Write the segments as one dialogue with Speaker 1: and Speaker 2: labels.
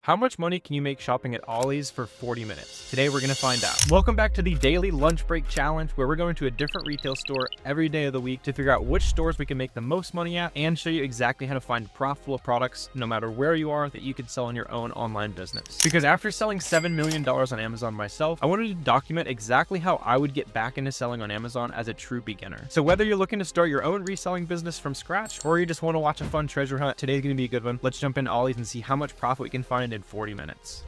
Speaker 1: How much money can you make shopping at Ollie's for 40 minutes? Today we're going to find out. Welcome back to the daily lunch break challenge, where we're going to a different retail store every day of the week to figure out which stores we can make the most money at and show you exactly how to find profitable products no matter where you are that you can sell in your own online business. Because after selling $7 million on Amazon myself, I wanted to document exactly how I would get back into selling on Amazon as a true beginner. So whether you're looking to start your own reselling business from scratch or you just want to watch a fun treasure hunt, today's going to be a good one. Let's jump into Ollie's and see how much profit we can find in 40 minutes.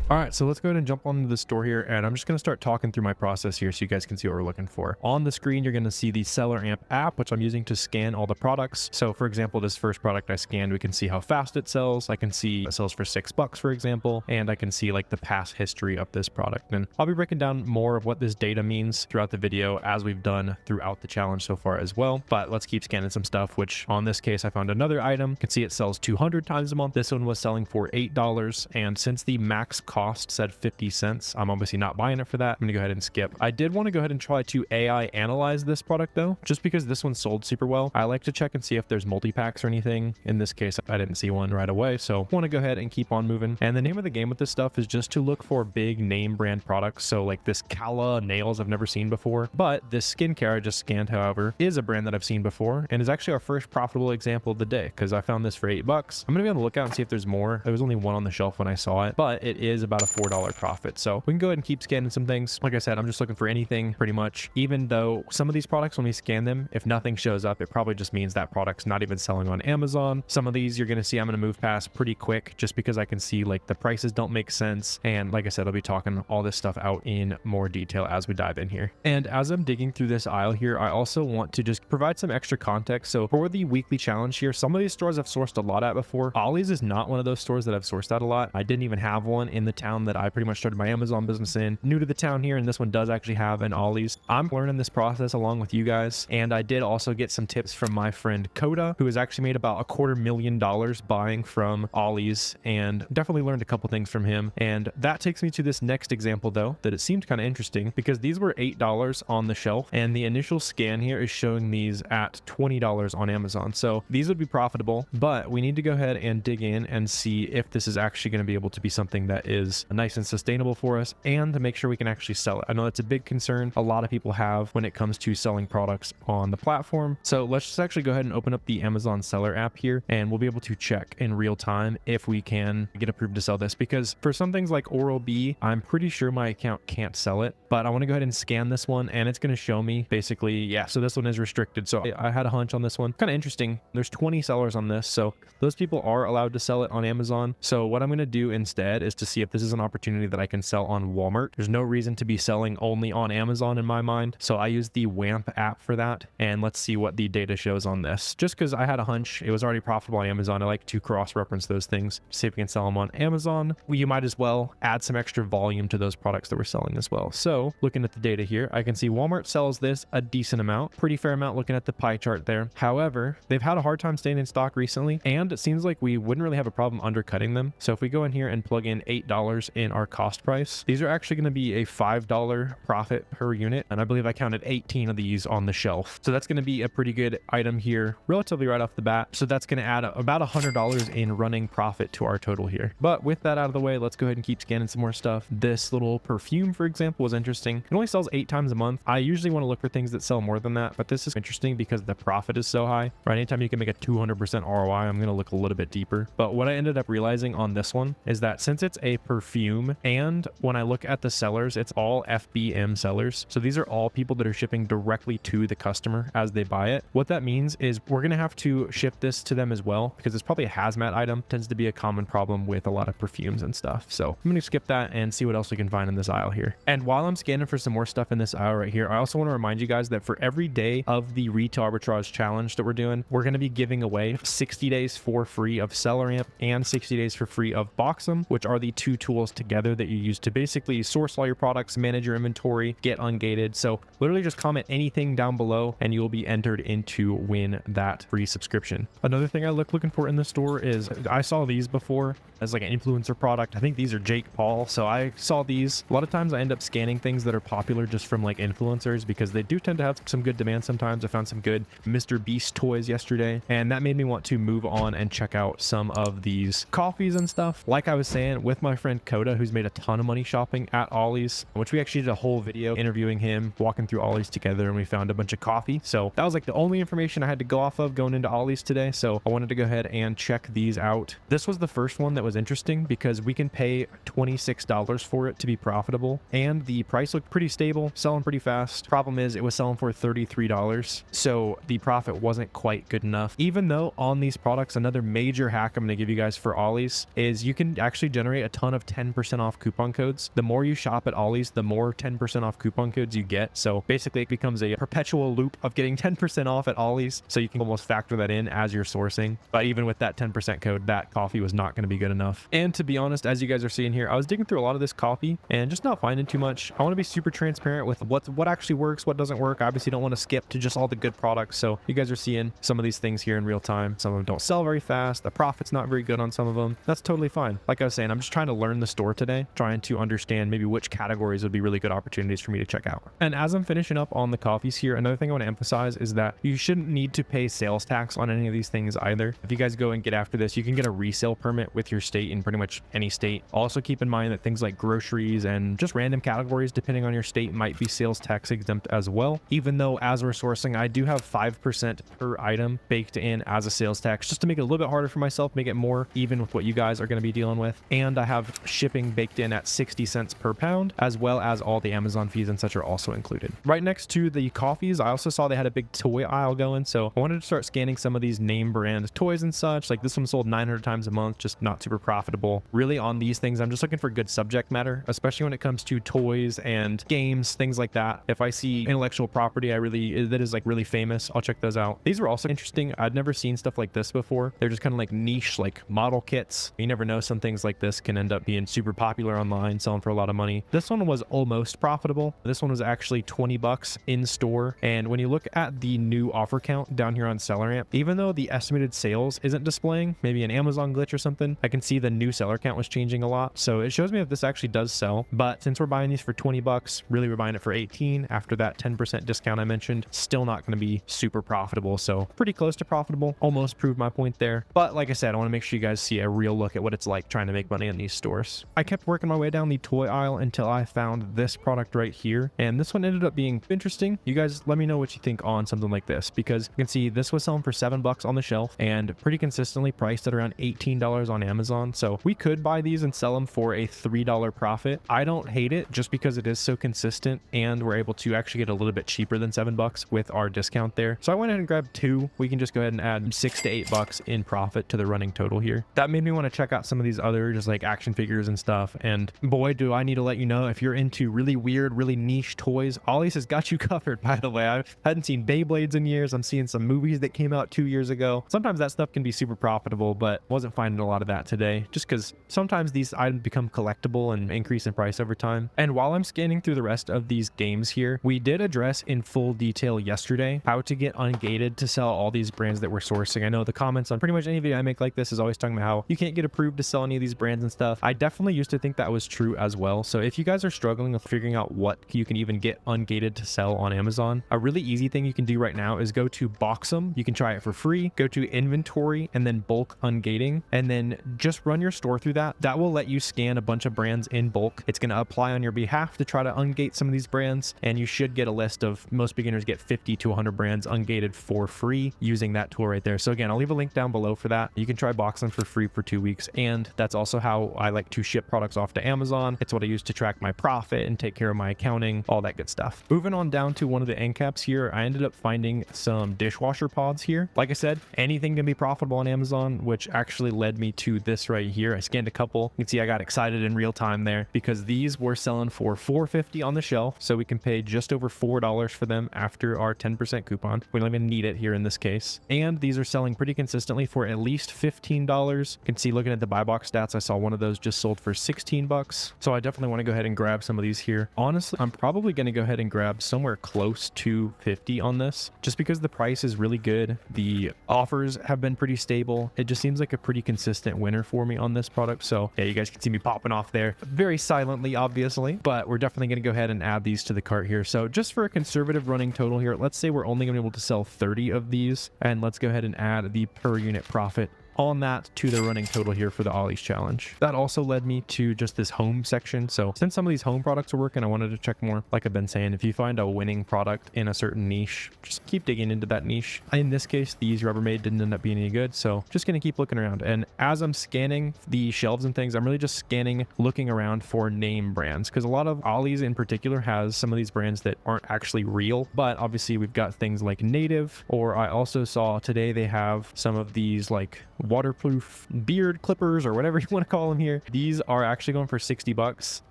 Speaker 2: All right, so let's go ahead and jump onto the store here, and I'm just going to start talking through my process here so you guys can see what we're looking for. On the screen, you're going to see the SellerAmp app, which I'm using to scan all the products. So for example, this first product I scanned, we can see how fast it sells. I can see it sells for $6, for example, and I can see like the past history of this product. And I'll be breaking down more of what this data means throughout the video as we've done throughout the challenge so far as well. But let's keep scanning some stuff, which on this case, I found another item. You can see it sells 200 times a month. This one was selling for $8. And since the max cost said 50 cents, I'm obviously not buying it for that. I'm gonna go ahead and skip. I did want to go ahead and try to AI analyze this product though, just because this one sold super well. I like to check and see if there's multi-packs or anything. In this case, I didn't see one right away, so want to go ahead and keep on moving. And the name of the game with this stuff is just to look for big name brand products. So like this Kala nails I've never seen before, but this skincare I just scanned, however, is a brand that I've seen before and is actually our first profitable example of the day because I found this for $8. I'm gonna be on the lookout and see if there's more. There was only one on the shelf when I saw it, but it is about a $4 profit. So we can go ahead and keep scanning some things. Like I said, I'm just looking for anything pretty much, even though some of these products, when we scan them, if nothing shows up, it probably just means that product's not even selling on Amazon. Some of these you're going to see I'm going to move past pretty quick just because I can see like the prices don't make sense. And like I said, I'll be talking all this stuff out in more detail as we dive in here. And as I'm digging through this aisle here, I also want to just provide some extra context. So for the weekly challenge here, some of these stores I've sourced a lot at before. Ollie's is not one of those stores that I've sourced at a lot. I didn't even have one in the town that I pretty much started my Amazon business in. New to the town here, and this one does actually have an Ollie's. I'm learning this process along with you guys, and I did also get some tips from my friend Coda, who has actually made about $250,000 buying from Ollie's, and definitely learned a couple things from him. And that takes me to this next example though, that it seemed kind of interesting because these were $8 on the shelf, and the initial scan here is showing these at $20 on Amazon. So these would be profitable, but we need to go ahead and dig in and see if this is actually going to be able to be something that is nice and sustainable for us, and to make sure we can actually sell it. I know that's a big concern a lot of people have when it comes to selling products on the platform. So let's just actually go ahead and open up the Amazon Seller app here, and we'll be able to check in real time if we can get approved to sell this, because for some things like Oral-B, I'm pretty sure my account can't sell it, but I want to go ahead and scan this one, and it's going to show me basically, yeah, so this one is restricted. So I had a hunch on this one. Kind of interesting. There's 20 sellers on this, so those people are allowed to sell it on Amazon. So what I'm going to do instead is to see if this is an opportunity that I can sell on Walmart. There's no reason to be selling only on Amazon in my mind. So I use the WAMP app for that. And let's see what the data shows on this. Just because I had a hunch it was already profitable on Amazon, I like to cross-reference those things, see if we can sell them on Amazon. You might as well add some extra volume to those products that we're selling as well. So looking at the data here, I can see Walmart sells this a decent amount, pretty fair amount looking at the pie chart there. However, they've had a hard time staying in stock recently, and it seems like we wouldn't really have a problem undercutting them. So if we go in here and plug in $8 in our cost price, these are actually going to be a $5 profit per unit, and I believe I counted 18 of these on the shelf. So that's going to be a pretty good item here relatively right off the bat. So that's going to add about $100 in running profit to our total here. But with that out of the way, let's go ahead and keep scanning some more stuff. This little perfume, for example, was interesting. It only sells 8 times a month. I usually want to look for things that sell more than that, but this is interesting because the profit is so high, right? Anytime you can make a 200% ROI, I'm going to look a little bit deeper. But what I ended up realizing on this one is that since it's a perfume, and when I look at the sellers, it's all FBM sellers. So these are all people that are shipping directly to the customer as they buy it. What that means is we're going to have to ship this to them as well, because it's probably a hazmat item. Tends to be a common problem with a lot of perfumes and stuff. So I'm going to skip that and see what else we can find in this aisle here. And while I'm scanning for some more stuff in this aisle right here, I also want to remind you guys that for every day of the Retail Arbitrage Challenge that we're doing, we're going to be giving away 60 days for free of SellerAmp and 60 days for free of Boxem, which are the two tools together that you use to basically source all your products, manage your inventory, get ungated. So literally just comment anything down below and you'll be entered into win that free subscription. Another thing I looking for in the store is, I saw these before as like an influencer product. I think these are Jake Paul. So I saw these. A lot of times I end up scanning things that are popular just from like influencers because they do tend to have some good demand sometimes. I found some good Mr. Beast toys yesterday, and that made me want to move on and check out some of these coffees and stuff. Like I was saying, with my friend Coda, who's made a ton of money shopping at Ollie's, which we actually did a whole video interviewing him, walking through Ollie's together, and we found a bunch of coffee. So that was like the only information I had to go off of going into Ollie's today. So I wanted to go ahead and check these out. This was the first one that was interesting because we can pay $26 for it to be profitable, and the price looked pretty stable, selling pretty fast. Problem is, it was selling for $33, so the profit wasn't quite good enough. Even though on these products, another major hack I'm going to give you guys for Ollie's is you can actually generate a ton of 10% off coupon codes. The more you shop at Ollie's, the more 10% off coupon codes you get. So basically it becomes a perpetual loop of getting 10% off at Ollie's. So you can almost factor that in as you're sourcing. But even with that 10% code, that coffee was not going to be good enough. And to be honest, as you guys are seeing here, I was digging through a lot of this coffee and just not finding too much. I want to be super transparent with what actually works, what doesn't work. I obviously don't want to skip to just all the good products. So you guys are seeing some of these things here in real time. Some of them don't sell very fast. The profit's not very good on some of them. That's totally fine. Like I was saying, I'm just trying to learn the store today, trying to understand maybe which categories would be really good opportunities for me to check out. And as I'm finishing up on the coffees here, another thing I want to emphasize is that you shouldn't need to pay sales tax on any of these things either. If you guys go and get after this, you can get a resale permit with your state in pretty much any state. Also keep in mind that things like groceries and just random categories, depending on your state, might be sales tax exempt as well. Even though as we're sourcing, I do have 5% per item baked in as a sales tax, just to make it a little bit harder for myself, make it more even with what you guys are going to be dealing with. And I have shipping baked in at 60 cents per pound, as well as all the Amazon fees and such are also included. Right next to the coffees, I also saw they had a big toy aisle going, so I wanted to start scanning some of these name brand toys and such. Like this one sold 900 times a month, just not super profitable. Really on these things, I'm just looking for good subject matter, especially when it comes to toys and games, things like that. If I see intellectual property that is like really famous, I'll check those out. These were also interesting. I'd never seen stuff like this before. They're just kind of like niche, like model kits. You never know, some things like this can end up being super popular online, selling for a lot of money. This one was almost profitable. This one was actually 20 bucks in store. And when you look at the new offer count down here on SellerAmp, even though the estimated sales isn't displaying, maybe an Amazon glitch or something, I can see the new seller count was changing a lot. So it shows me that this actually does sell. But since we're buying these for 20 bucks, really we're buying it for 18 after that 10% discount I mentioned, still not going to be super profitable. So pretty close to profitable, almost proved my point there. But like I said, I want to make sure you guys see a real look at what it's like trying to make money in these stores. I kept working my way down the toy aisle until I found this product right here. And this one ended up being interesting. You guys let me know what you think on something like this, because you can see this was selling for 7 bucks on the shelf and pretty consistently priced at around $18 on Amazon. So we could buy these and sell them for a $3 profit. I don't hate it just because it is so consistent and we're able to actually get a little bit cheaper than 7 bucks with our discount there. So I went ahead and grabbed 2. We can just go ahead and add 6 to 8 bucks in profit to the running total here. That made me want to check out some of these other just like action figures and stuff. And boy, do I need to let you know, if you're into really weird, really niche toys, Ollie's has got you covered, by the way. I hadn't seen Beyblades in years. I'm seeing some movies that came out 2 years ago. Sometimes that stuff can be super profitable, but wasn't finding a lot of that today, just because sometimes these items become collectible and increase in price over time. And while I'm scanning through the rest of these games here, we did address in full detail yesterday how to get ungated to sell all these brands that we're sourcing. I know the comments on pretty much any video I make like this is always talking about how you can't get approved to sell any of these brands and stuff. I definitely used to think that was true as well. So if you guys are struggling with figuring out what you can even get ungated to sell on Amazon, a really easy thing you can do right now is go to Boxem. You can try it for free. Go to inventory and then bulk ungating, and then just run your store through that. That will let you scan a bunch of brands in bulk. It's going to apply on your behalf to try to ungate some of these brands, and you should get a list of, most beginners get 50 to 100 brands ungated for free using that tool right there. So again, I'll leave a link down below for that. You can try Boxem for free for 2 weeks, and that's also how I like to ship products off to Amazon. It's what I use to track my profit and take care of my accounting, all that good stuff. Moving on down to one of the end caps here, I ended up finding some dishwasher pods here. Like I said, anything can be profitable on Amazon, which actually led me to this right here. I scanned a couple. You can see I got excited in real time there because these were selling for $4.50 on the shelf. So we can pay just over $4 for them after our 10% coupon. We don't even need it here in this case. And these are selling pretty consistently for at least $15. You can see looking at the buy box stats, I saw one of those just just sold for 16 bucks. So I definitely want to go ahead and grab some of these here. Honestly, I'm probably going to go ahead and grab somewhere close to 50 on this, just because the price is really good. The offers have been pretty stable. It just seems like a pretty consistent winner for me on this product. So yeah, you guys can see me popping off there very silently, obviously, but we're definitely going to go ahead and add these to the cart here. So just for a conservative running total here, let's say we're only going to be able to sell 30 of these, and let's go ahead and add the per unit profit on that to the running total here for the Ollie's challenge. That also led me to just this home section. So since some of these home products are working, I wanted to check more. Like I've been saying, if you find a winning product in a certain niche, just keep digging into that niche. In this case, these Rubbermaid didn't end up being any good, so just gonna keep looking around. And as I'm scanning the shelves and things, I'm really just scanning, looking around for name brands, because a lot of Ollie's in particular has some of these brands that aren't actually real, but obviously we've got things like Native, or I also saw today they have some of these like waterproof beard clippers or whatever you want to call them here. These are actually going for 60 bucks.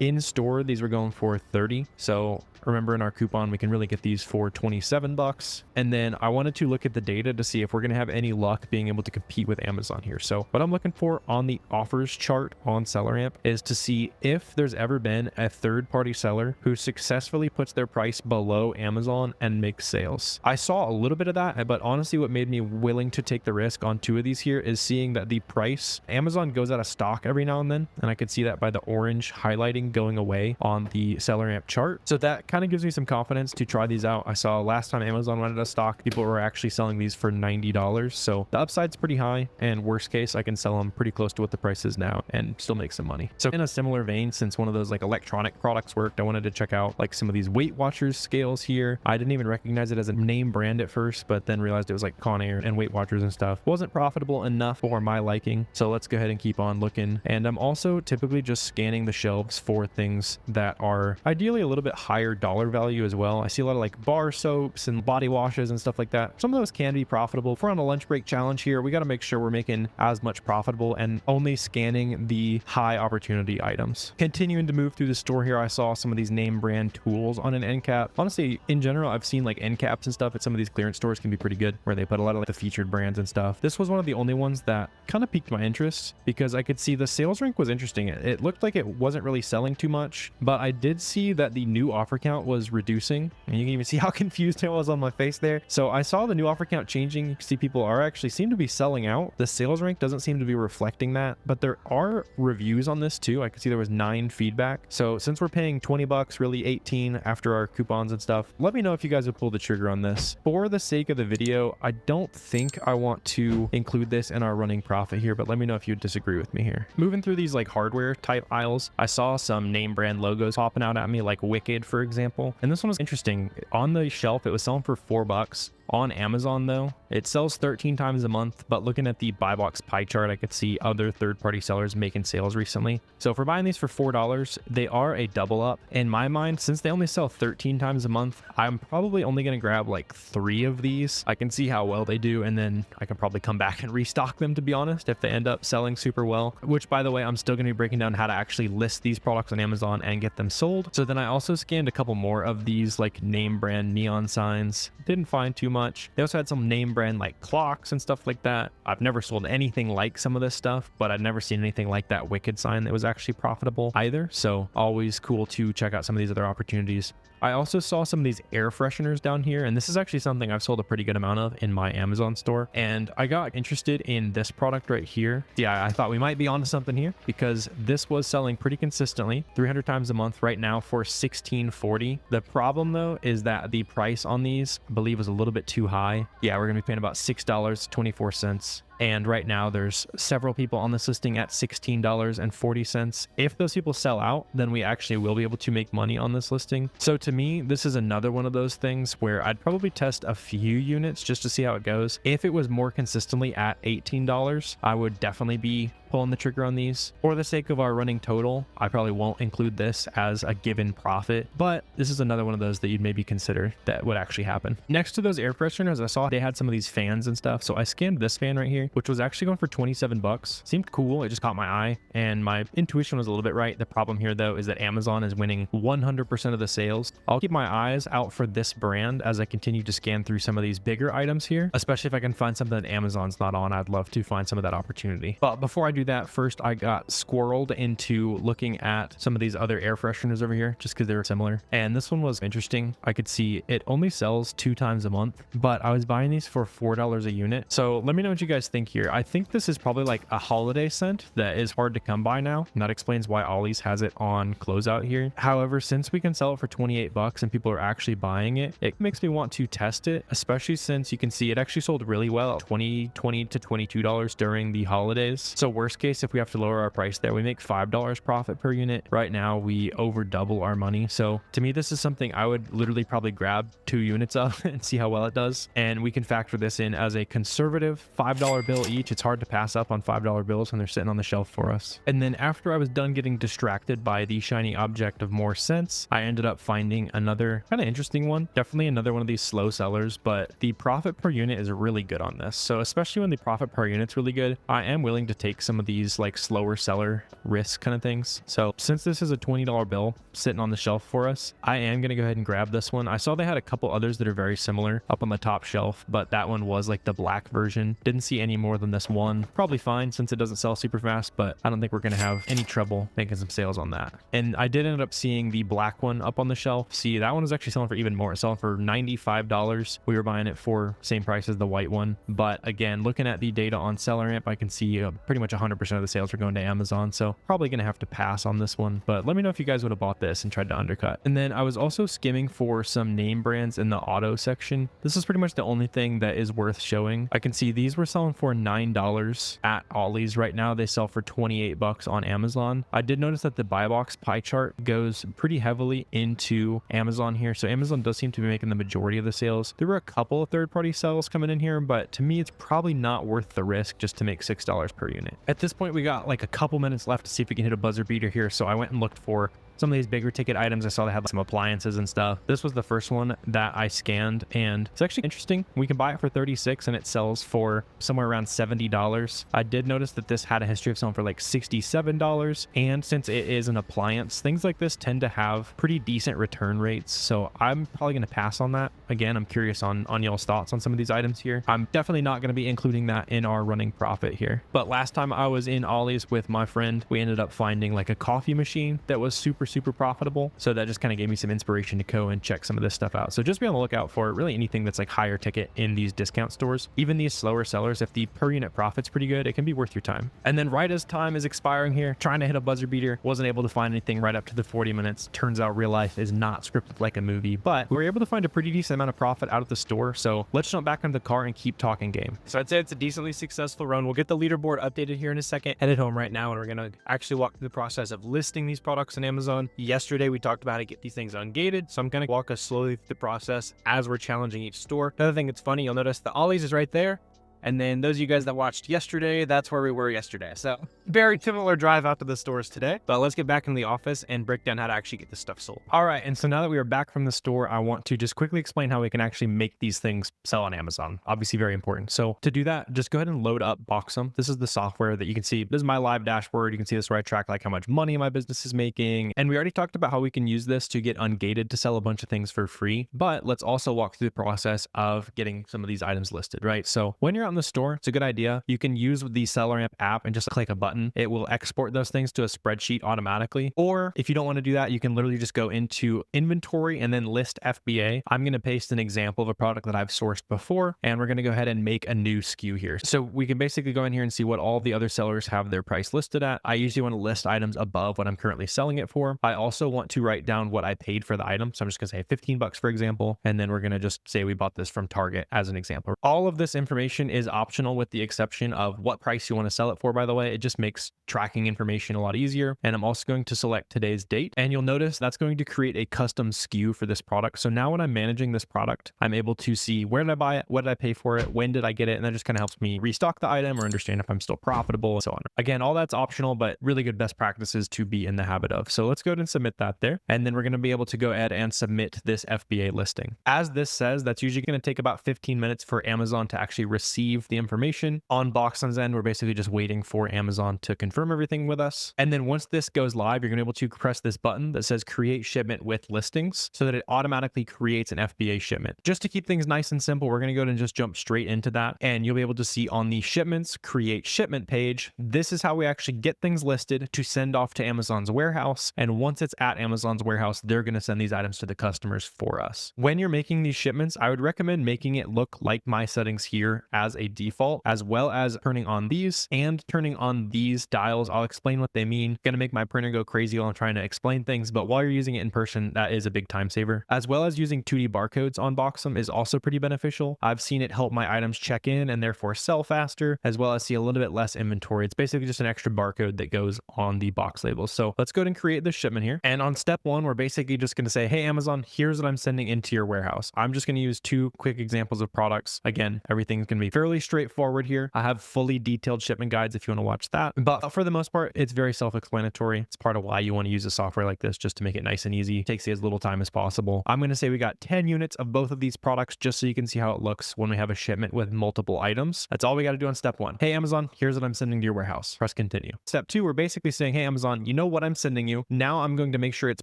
Speaker 2: In store, these were going for 30. So remember, in our coupon, we can really get these for 27 bucks. And then I wanted to look at the data to see if we're going to have any luck being able to compete with Amazon here. So what I'm looking for on the offers chart on SellerAmp is to see if there's ever been a third-party seller who successfully puts their price below Amazon and makes sales. I saw a little bit of that, but honestly, what made me willing to take the risk on 2 of these here is seeing that the price, Amazon goes out of stock every now and then, and I could see that by the orange highlighting going away on the SellerAmp chart. So that kind of gives me some confidence to try these out. I saw last time Amazon went out of stock, people were actually selling these for $90. So the upside's pretty high, and worst case, I can sell them pretty close to what the price is now and still make some money. So in a similar vein, since one of those like electronic products worked, I wanted to check out like some of these Weight Watchers scales here. I didn't even recognize it as a name brand at first, but then realized it was like Conair and Weight Watchers and stuff. Wasn't profitable enough for my liking. So let's go ahead and keep on looking. And I'm also typically just scanning the shelves for things that are ideally a little bit higher dollar value as well. I see a lot of like bar soaps and body washes and stuff like that. Some of those can be profitable. If we're on a lunch break challenge here, we got to make sure we're making as much profitable and only scanning the high opportunity items. Continuing to move through the store here, I saw some of these name brand tools on an end cap. Honestly, in general, I've seen like end caps and stuff at some of these clearance stores can be pretty good, where they put a lot of like the featured brands and stuff. This was one of the only ones that kind of piqued my interest because I could see the sales rank was interesting. It looked like it wasn't really selling too much, but I did see that the new offer count was reducing, and you can even see how confused I was on my face there. So I saw the new offer count changing. You can see people are actually seem to be selling out. The sales rank doesn't seem to be reflecting that, but there are reviews on this too. I could see there was 9 feedback. So since we're paying 20 bucks, really 18 after our coupons and stuff, let me know if you guys would pull the trigger on this. For the sake of the video, I don't think I want to include this in our running profit here, but let me know if you disagree with me here. Moving through these like hardware type aisles, I saw some name brand logos popping out at me, like Wicked, for example. And this one was interesting. On the shelf, it was selling for 4 bucks. On Amazon though, it sells 13 times a month, but looking at the buy box pie chart, I could see other third-party sellers making sales recently. So if we're buying these for $4, they are a double up. In my mind, since they only sell 13 times a month, I'm probably only going to grab like 3 of these. I can see how well they do, and then I can probably come back and restock them, to be honest, if they end up selling super well, which by the way, I'm still going to be breaking down how to actually list these products on Amazon and get them sold. So then I also scanned a couple more of these like name brand neon signs. Didn't find too much. They also had some name brand like clocks and stuff like that. I've never sold anything like some of this stuff, but I've never seen anything like that Wicked sign that was actually profitable either. So always cool to check out some of these other opportunities. I also saw some of these air fresheners down here, and this is actually something I've sold a pretty good amount of in my Amazon store. And I got interested in this product right here. Yeah, I thought we might be onto something here because this was selling pretty consistently 300 times a month right now for $16.40. The problem though is that the price on these, I believe, was a little bit too high. Yeah, we're gonna be paying about $6.24. And right now there's several people on this listing at $16.40. If those people sell out, then we actually will be able to make money on this listing. So to me, this is another one of those things where I'd probably test a few units just to see how it goes. If it was more consistently at $18, I would definitely be pulling the trigger on these. For the sake of our running total, I probably won't include this as a given profit, but this is another one of those that you'd maybe consider that would actually happen. Next to those air fresheners, I saw they had some of these fans and stuff. So I scanned this fan right here. FBA, which was actually going for 27 bucks. Seemed cool. It just caught my eye and my intuition was a little bit right. The problem here though is that Amazon is winning 100% of the sales. I'll keep my eyes out for this brand as I continue to scan through some of these bigger items here, especially if I can find something that Amazon's not on. I'd love to find some of that opportunity. But before I do that, first I got squirreled into looking at some of these other air fresheners over here just because they're similar. And this one was interesting. I could see it only sells 2 times a month, but I was buying these for $4 a unit. So let me know what you guys think here. I think this is probably like a holiday scent that is hard to come by now. And that explains why Ollie's has it on closeout here. However, since we can sell it for 28 bucks and people are actually buying it, it makes me want to test it, especially since you can see it actually sold really well, $20 to $22 during the holidays. So worst case, if we have to lower our price there, we make $5 profit per unit. Right now, we over double our money. So to me, this is something I would literally probably grab 2 units of and see how well it does. And we can factor this in as a conservative $5 bill each. It's hard to pass up on $5 bills when they're sitting on the shelf for us. And then after I was done getting distracted by the shiny object of more sense, I ended up finding another kind of interesting one. Definitely another one of these slow sellers, but the profit per unit is really good on this. So especially when the profit per unit's really good, I am willing to take some of these like slower seller risk kind of things. So since this is a $20 bill sitting on the shelf for us, I am going to go ahead and grab this one. I saw they had a couple others that are very similar up on the top shelf, but that one was like the black version. Didn't see any more than this one. Probably fine since it doesn't sell super fast, but I don't think we're going to have any trouble making some sales on that. And I did end up seeing the black one up on the shelf. See, that one was actually selling for even more. It's selling for $95. We were buying it for same price as the white one. But again, looking at the data on SellerAmp, I can see pretty much 100% of the sales are going to Amazon. So probably going to have to pass on this one. But let me know if you guys would have bought this and tried to undercut. And then I was also skimming for some name brands in the auto section. This is pretty much the only thing that is worth showing. I can see these were selling for $9 at Ollie's. Right now they sell for 28 bucks on Amazon. I did notice that the buy box pie chart goes pretty heavily into Amazon here. So Amazon does seem to be making the majority of the sales. There were a couple of third-party sales coming in here, but to me, it's probably not worth the risk just to make $6 per unit. At this point, we got like a couple minutes left to see if we can hit a buzzer beater here. So I went and looked for some of these bigger ticket items. I saw they had some appliances and stuff. This was the first one that I scanned and it's actually interesting. We can buy it for 36 and it sells for somewhere around $70. I did notice that this had a history of selling for like $67. And since it is an appliance, things like this tend to have pretty decent return rates. So I'm probably going to pass on that. Again, I'm curious on y'all's thoughts on some of these items here. I'm definitely not going to be including that in our running profit here. But last time I was in Ollie's with my friend, we ended up finding like a coffee machine that was super profitable. So that just kind of gave me some inspiration to go and check some of this stuff out. So just be on the lookout for really anything that's like higher ticket in these discount stores. Even these slower sellers, if the per unit profit's pretty good, it can be worth your time. And then right as time is expiring here, trying to hit a buzzer beater, wasn't able to find anything right up to the 40 minutes. Turns out real life is not scripted like a movie, but we were able to find a pretty decent amount of profit out of the store. So let's jump back into the car and keep talking game. So I'd say it's a decently successful run. We'll get the leaderboard updated here in a second. Headed home right now and we're going to actually walk through the process of listing these products on Amazon. Yesterday, we talked about how to get these things ungated. So I'm going to walk us slowly through the process as we're challenging each store. Another thing that's funny, you'll notice the Ollie's is right there. And then those of you guys that watched yesterday, that's where we were yesterday. So very similar drive out to the stores today. But let's get back in the office and break down how to actually get this stuff sold. All right. And so now that we are back from the store, I want to just quickly explain how we can actually make these things sell on Amazon. Obviously very important. So to do that, just go ahead and load up Boxem. This is the software that you can see. This is my live dashboard. You can see this where I track like how much money my business is making. And we already talked about how we can use this to get ungated to sell a bunch of things for free. But let's also walk through the process of getting some of these items listed, right? So when you're out in the store, it's a good idea. You can use the SellerAmp app and just click a button. It will export those things to a spreadsheet automatically. Or if you don't want to do that, you can literally just go into inventory and then list FBA. I'm going to paste an example of a product that I've sourced before, and we're going to go ahead and make a new SKU here. So we can basically go in here and see what all the other sellers have their price listed at. I usually want to list items above what I'm currently selling it for. I also want to write down what I paid for the item. So I'm just going to say 15 bucks, for example, and then we're going to just say we bought this from Target as an example. All of this information is optional with the exception of what price you want to sell it for, by the way. It just makes tracking information a lot easier. And I'm also going to select today's date. And you'll notice that's going to create a custom SKU for this product. So now when I'm managing this product, I'm able to see where did I buy it? What did I pay for it? When did I get it? And that just kind of helps me restock the item or understand if I'm still profitable and so on. Again, all that's optional, but really good best practices to be in the habit of. So let's go ahead and submit that there. And then we're going to be able to go ahead and submit this FBA listing. As this says, that's usually going to take about 15 minutes for Amazon to actually receive receive the information. On Boxem's end, we're basically just waiting for Amazon to confirm everything with us. And then once this goes live, you're going to be able to press this button that says create shipment with listings so that it automatically creates an FBA shipment. Just to keep things nice and simple, we're going to go ahead and just jump straight into that. And you'll be able to see on the shipments create shipment page, this is how we actually get things listed to send off to Amazon's warehouse. And once it's at Amazon's warehouse, they're going to send these items to the customers for us. When you're making these shipments, I would recommend making it look like my settings here as a default, as well as turning on these and turning on these dials. I'll explain what they mean. Going to make my printer go crazy while I'm trying to explain things, but while you're using it in person, that is a big time saver. As well as using 2D barcodes on Boxem is also pretty beneficial. I've seen it help my items check in and therefore sell faster, as well as see a little bit less inventory. It's basically just an extra barcode that goes on the box labels. So let's go ahead and create this shipment here. And on step one, we're basically just going to say, hey, Amazon, here's what I'm sending into your warehouse. I'm just going to use 2 quick examples of products. Again, everything's going to be fairly straightforward here. I have fully detailed shipment guides if you want to watch that. But for the most part, it's very self-explanatory. It's part of why you want to use a software like this, just to make it nice and easy. It takes as little time as possible. I'm going to say we got 10 units of both of these products just so you can see how it looks when we have a shipment with multiple items. That's all we got to do on step 1. Hey, Amazon, here's what I'm sending to your warehouse. Press continue. Step 2, we're basically saying, hey, Amazon, you know what I'm sending you. Now I'm going to make sure it's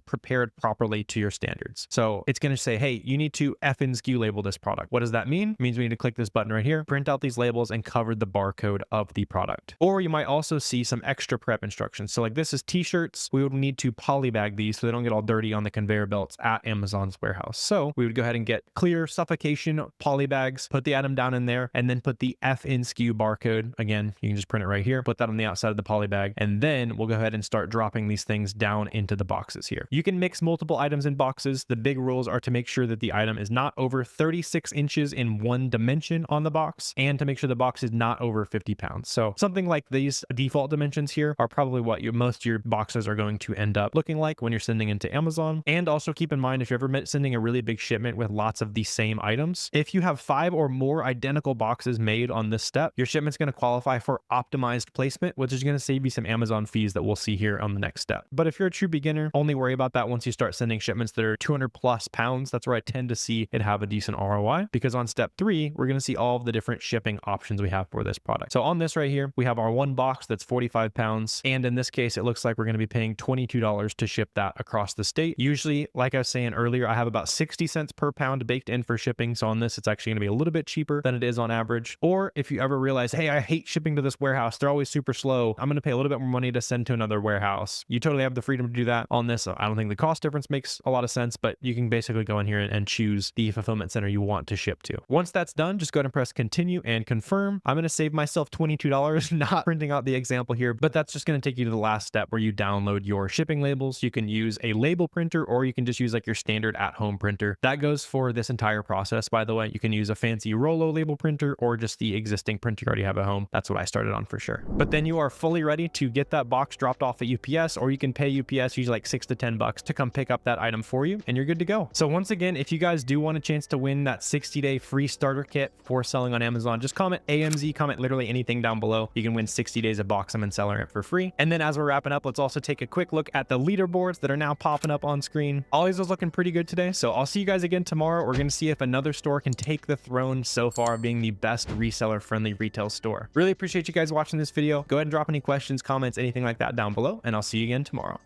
Speaker 2: prepared properly to your standards. So it's going to say, hey, you need to FN SKU label this product. What does that mean? It means we need to click this button right here, print out these labels and cover the barcode of the product. Or you might also see some extra prep instructions. So like this is t-shirts. We would need to polybag these so they don't get all dirty on the conveyor belts at Amazon's warehouse. So we would go ahead and get clear suffocation polybags, put the item down in there, and then put the FN SKU barcode. Again, you can just print it right here, put that on the outside of the polybag, and then we'll go ahead and start dropping these things down into the boxes here. You can mix multiple items in boxes. The big rules are to make sure that the item is not over 36 inches in one dimension on the box, and to make sure the box is not over 50 pounds. So something like these default dimensions here are probably what most of your boxes are going to end up looking like when you're sending into Amazon. And also keep in mind, if you're ever sending a really big shipment with lots of the same items, if you have 5 or more identical boxes made on this step, your shipment's going to qualify for optimized placement, which is going to save you some Amazon fees that we'll see here on the next step. But if you're a true beginner, only worry about that once you start sending shipments that are 200 plus pounds. That's where I tend to see it have a decent ROI, because on step 3, we're going to see all of the different shipping options we have for this product. So on this right here, we have our one box that's 45 pounds. And in this case, it looks like we're going to be paying $22 to ship that across the state. Usually, like I was saying earlier, I have about 60 cents per pound baked in for shipping. So on this, it's actually going to be a little bit cheaper than it is on average. Or if you ever realize, hey, I hate shipping to this warehouse, they're always super slow, I'm going to pay a little bit more money to send to another warehouse. You totally have the freedom to do that on this. I don't think the cost difference makes a lot of sense, but you can basically go in here and choose the fulfillment center you want to ship to. Once that's done, just go ahead and press continue and confirm. I'm going to save myself $22, not printing out the example here, but that's just going to take you to the last step where you download your shipping labels. You can use a label printer, or you can just use like your standard at-home printer. That goes for this entire process, by the way. You can use a fancy Rollo label printer or just the existing printer you already have at home. That's what I started on for sure. But then you are fully ready to get that box dropped off at UPS, or you can pay UPS usually like $6 to $10 to come pick up that item for you, and you're good to go. So once again, if you guys do want a chance to win that 60-day free starter kit for selling on Amazon, just comment AMZ, comment literally anything down below. You can win 60 days of Boxem and SellerAmp for free. And then as we're wrapping up, let's also take a quick look at the leaderboards that are now popping up on screen. Ollie's was looking pretty good today, so I'll see you guys again tomorrow. We're going to see if another store can take the throne so far of being the best reseller-friendly retail store. Really appreciate you guys watching this video. Go ahead and drop any questions, comments, anything like that down below, and I'll see you again tomorrow.